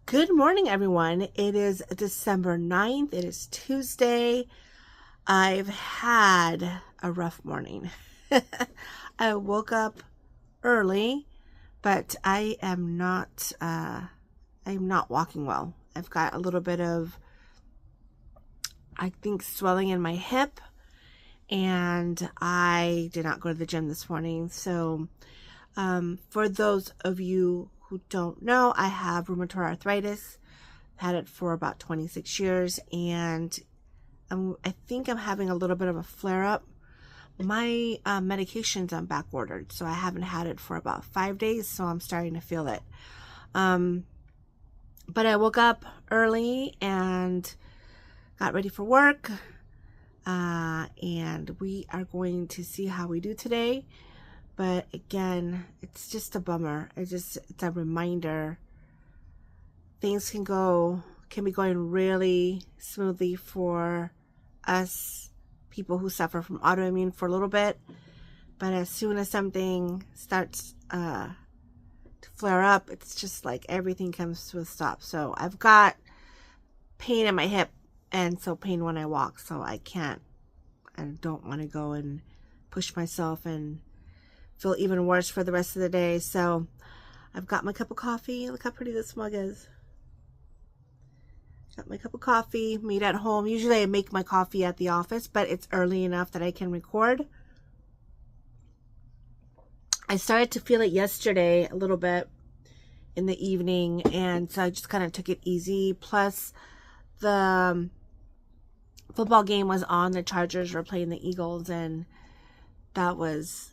Good morning, everyone. It is December 9th. It is Tuesday. I've had a rough morning. I woke up early, but I'm not walking well. I've got a little bit of, I think, swelling in my hip, and I did not go to the gym this morning. So, for those of you who don't know, I have rheumatoid arthritis. I've had it for about 26 years, and I think I'm having a little bit of a flare-up. My medication's on back ordered, so I haven't had it for about 5 days, so I'm starting to feel it. But I woke up early and got ready for work, and we are going to see how we do today. But again, it's just a bummer. It's a reminder. Things can be going really smoothly for us people who suffer from autoimmune for a little bit. But as soon as something starts to flare up, it's just like everything comes to a stop. So I've got pain in my hip, and so pain when I walk. So I don't want to go and push myself and feel even worse for the rest of the day. So I've got my cup of coffee. Look how pretty this mug is. Got my cup of coffee made at home. Usually I make my coffee at the office, but it's early enough that I can record. I started to feel it yesterday a little bit in the evening, and so I just kind of took it easy. Plus the football game was on. The Chargers were playing the Eagles, and that was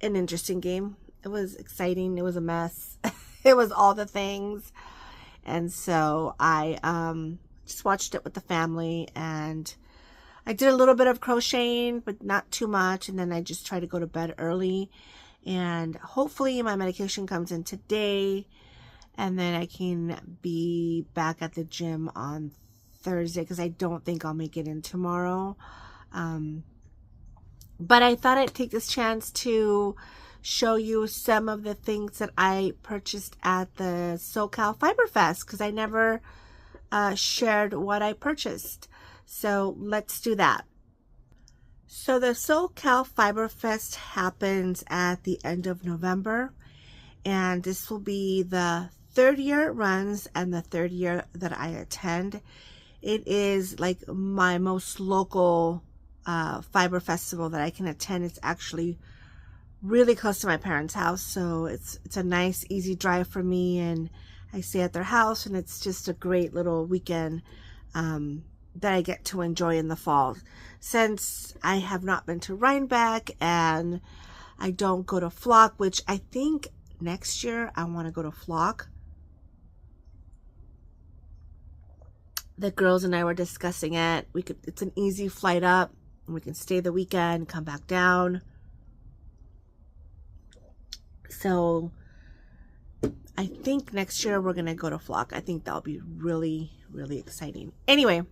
an interesting game. It was exciting. It was a mess. It was all the things. And so I just watched it with the family, and I did a little bit of crocheting, but not too much. And then I just tried to go to bed early, and hopefully my medication comes in today, and then I can be back at the gym on Thursday, because I don't think I'll make it in tomorrow. But I thought I'd take this chance to show you some of the things that I purchased at the SoCal Fiber Fest, because I never shared what I purchased. So let's do that. So the SoCal Fiber Fest happens at the end of November, and this will be the third year it runs and the third year that I attend. It is like my most local fiber festival that I can attend. It's actually really close to my parents' house, so it's a nice easy drive for me, and I stay at their house, and it's just a great little weekend that I get to enjoy in the fall. Since I have not been to Rhinebeck and I don't go to Flock, which I think next year I want to go to Flock. The girls and I were discussing it. It's an easy flight up, and we can stay the weekend, come back down. So I think next year we're going to go to Flock. I think that'll be really, really exciting. Anyway,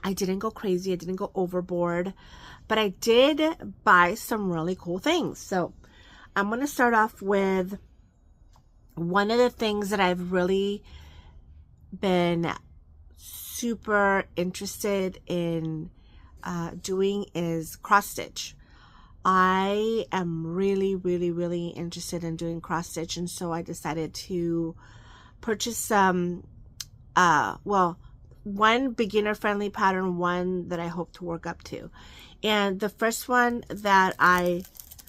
I didn't go crazy. I didn't go overboard, but I did buy some really cool things. So I'm going to start off with one of the things that I've really been super interested in doing is cross stitch. I am really, really, really interested in doing cross stitch, and so I decided to purchase some, one beginner friendly pattern, one that I hope to work up to. And the first one that I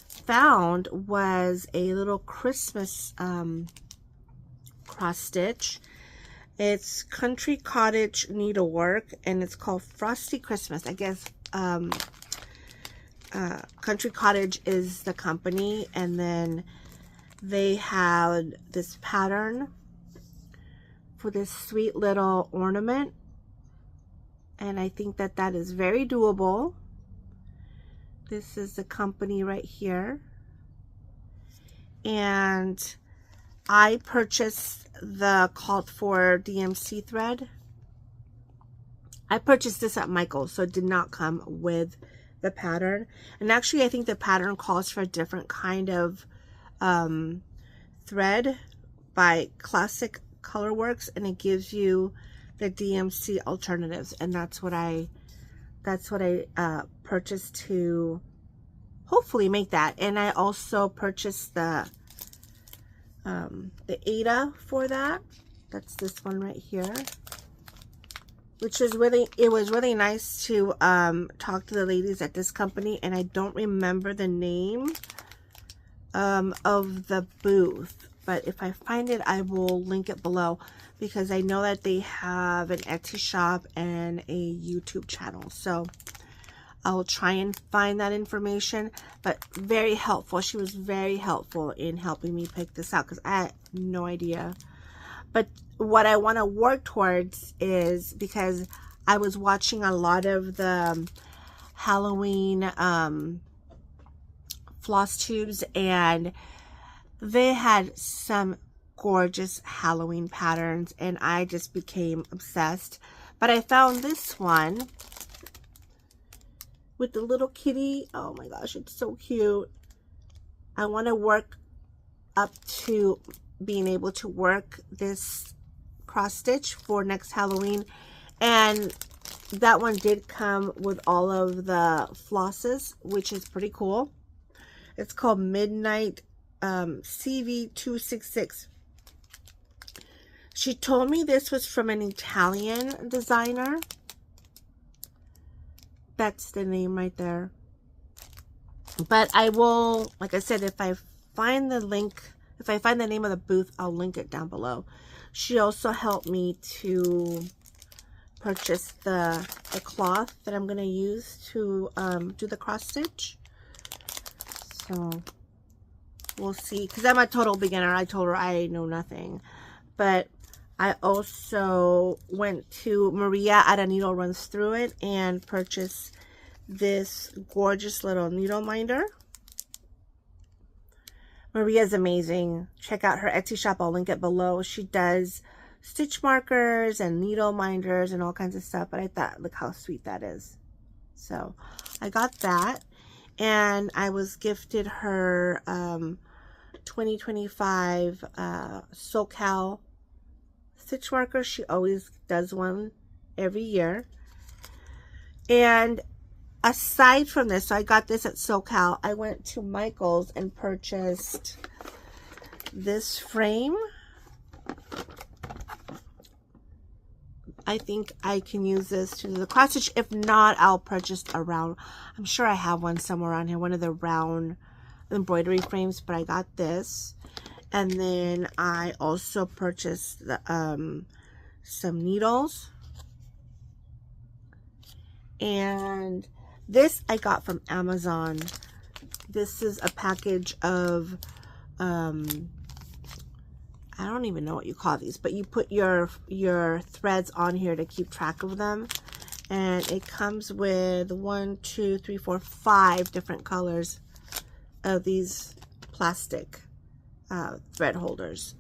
found was a little Christmas cross stitch. It's Country Cottage Needlework, and it's called Frosty Christmas. I guess Country Cottage is the company, and then they had this pattern for this sweet little ornament, and I think that that is very doable. This is the company right here, and I purchased the called for DMC thread. I purchased this at Michael's, so it did not come with the pattern. And actually, I think the pattern calls for a different kind of thread by Classic Colorworks, and it gives you the DMC alternatives, and that's what I purchased to hopefully make that. And I also purchased the Ada for that. That's this one right here, which is really, it was really nice to talk to the ladies at this company, and I don't remember the name of the booth, but if I find it, I will link it below, because I know that they have an Etsy shop and a YouTube channel, so I'll try and find that information. But very helpful. She was very helpful in helping me pick this out, because I had no idea. But what I want to work towards is, because I was watching a lot of the Halloween floss tubes, and they had some gorgeous Halloween patterns, and I just became obsessed. But I found this one with the little kitty. Oh my gosh, it's so cute. I want to work up to being able to work this cross stitch for next Halloween, and that one did come with all of the flosses, which is pretty cool. It's called Midnight CV266. She told me this was from an Italian designer. That's the name right there. But I will, like I said, if I find the link, if I find the name of the booth, I'll link it down below. She also helped me to purchase the cloth that I'm going to use to do the cross stitch. So we'll see, because I'm a total beginner. I told her I know nothing. But I also went to Maria at A Needle Runs Through It and purchased this gorgeous little needle minder. Maria's amazing. Check out her Etsy shop. I'll link it below. She does stitch markers and needle minders and all kinds of stuff. But I thought, look how sweet that is. So I got that. And I was gifted her 2025 SoCal stitch marker. She always does one every year. And aside from this, so I got this at SoCal, I went to Michael's and purchased this frame. I think I can use this to do the cross stitch. If not, I'll purchase a round. I'm sure I have one somewhere around here, one of the round embroidery frames, but I got this. And then I also purchased the, some needles. And this I got from Amazon. This is a package of, I don't even know what you call these, but you put your threads on here to keep track of them. And it comes with 1, 2, 3, 4, 5 different colors of these plastic thread holders.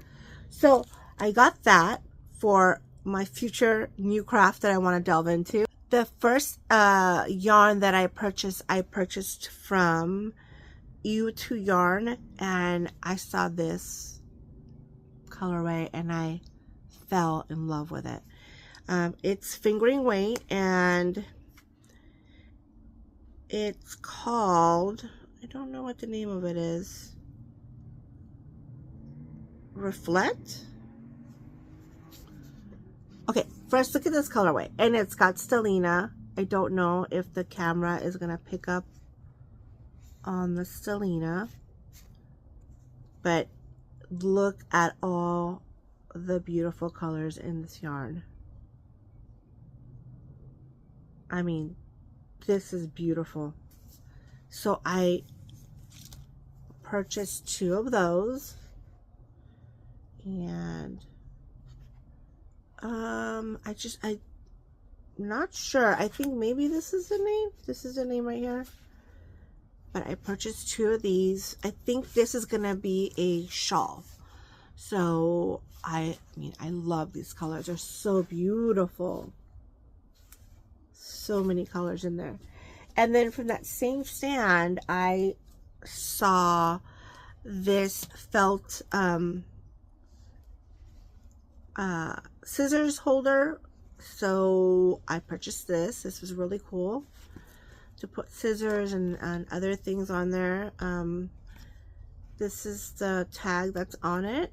So I got that for my future new craft that I want to delve into. The first yarn that I purchased from U2 Yarn, and I saw this colorway and I fell in love with it. It's fingering weight, and it's called, I don't know what the name of it is, Reflect. Okay, first look at this colorway, and it's got stellina. I don't know if the camera is gonna pick up on the stellina, but look at all the beautiful colors in this yarn. I mean, this is beautiful. So I purchased 2 of those, and I'm not sure. I think maybe this is the name. This is the name right here. But I purchased 2 of these. I think this is gonna be a shawl. So I mean, I love these colors. They're so beautiful. So many colors in there. And then from that same stand, I saw this felt scissors holder. So I purchased this. This was really cool to put scissors and other things on there. This is the tag that's on it.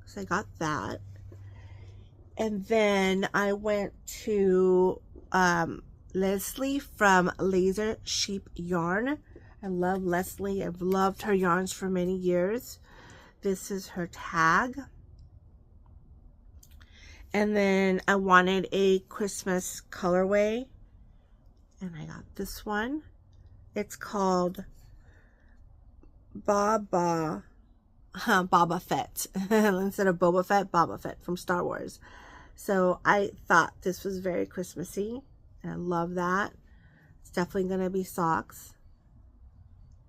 So I got that. And then I went to Leslie from Laser Sheep Yarn. I love Leslie. I've loved her yarns for many years. This is her tag. And then I wanted a Christmas colorway, and I got this one. It's called Boba Fett. Instead of Boba Fett, Boba Fett from Star Wars. So I thought this was very Christmassy, and I love that. It's definitely going to be socks.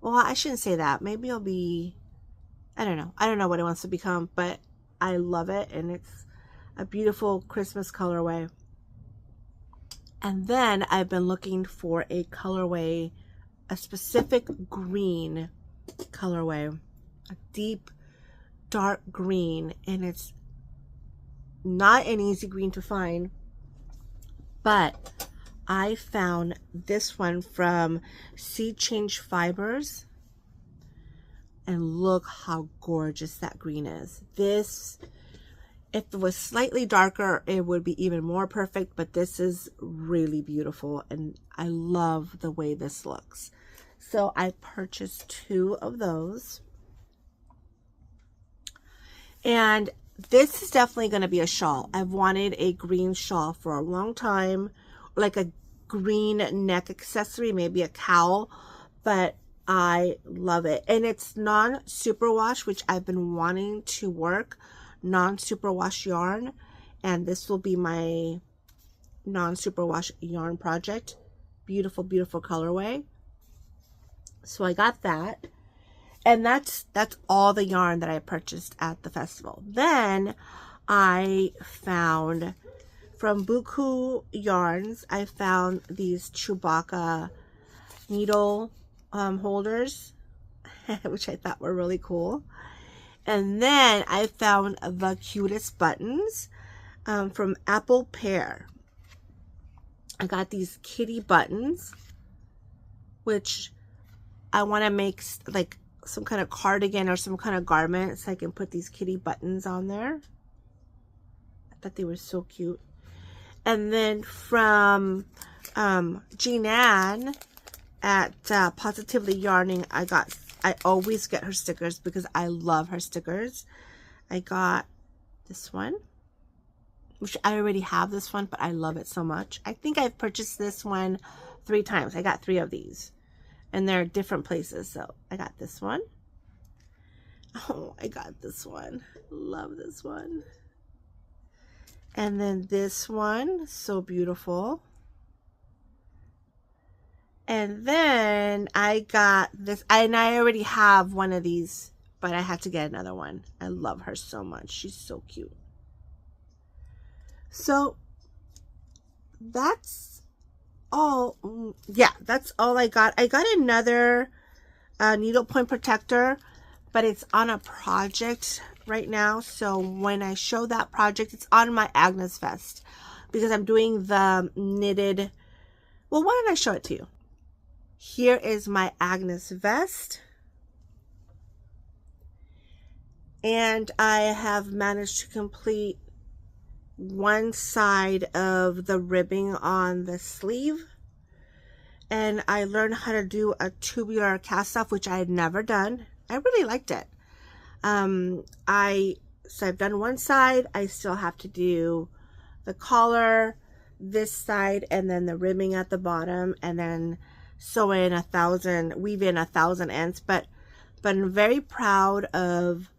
Well, I shouldn't say that. Maybe it'll be, I don't know. I don't know what it wants to become, but I love it, and it's a beautiful Christmas colorway. And then I've been looking for a colorway, a specific green colorway, a deep dark green, and it's not an easy green to find, but I found this one from Seed Change Fibers, and look how gorgeous that green is. This, if it was slightly darker, it would be even more perfect, but this is really beautiful, and I love the way this looks. So I purchased 2 of those. And this is definitely going to be a shawl. I've wanted a green shawl for a long time, like a green neck accessory, maybe a cowl, but I love it. And it's non-superwash, which I've been wanting to work non-superwash yarn, and this will be my non-superwash yarn project. Beautiful, beautiful colorway. So I got that, and that's all the yarn that I purchased at the festival. Then I found from Buku Yarns, I found these Chewbacca needle holders, which I thought were really cool. And then I found the cutest buttons from Apple Pear. I got these kitty buttons, which I want to make like some kind of cardigan or some kind of garment, so I can put these kitty buttons on there. I thought they were so cute. And then from Jean-Ann at Positively Yarning, I always get her stickers because I love her stickers. I got this one, which I already have this one, but I love it so much. I think I've purchased this one 3 times. I got 3 of these, and they're different places. So I got this one. Oh, I got this one. Love this one. And then this one, so beautiful. And then I got this, and I already have one of these, but I had to get another one. I love her so much. She's so cute. So that's all. Yeah, that's all I got. I got another needle point protector, but it's on a project right now. So when I show that project, it's on my Agnes vest because I'm doing the knitted. Well, why don't I show it to you? Here is my Agnes vest. And I have managed to complete one side of the ribbing on the sleeve. And I learned how to do a tubular cast off, which I had never done. I really liked it. So I've done one side. I still have to do the collar, this side, and then the ribbing at the bottom, and then sew in weave in 1,000 ends. But I'm very proud of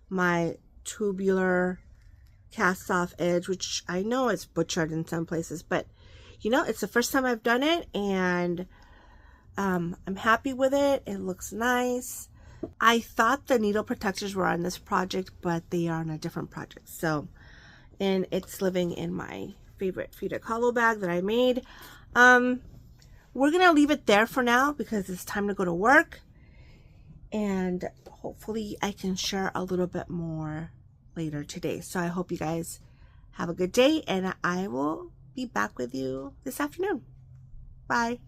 my tubular cast off edge, which I know it's butchered in some places, but you know, it's the first time I've done it, and I'm happy with it. It looks nice. I thought the needle protectors were on this project, but they are on a different project. So, and it's living in my favorite Frida Kahlo bag that I made. We're gonna leave it there for now because it's time to go to work. and hopefully I can share a little bit more later today. So I hope you guys have a good day, and I will be back with you this afternoon. Bye.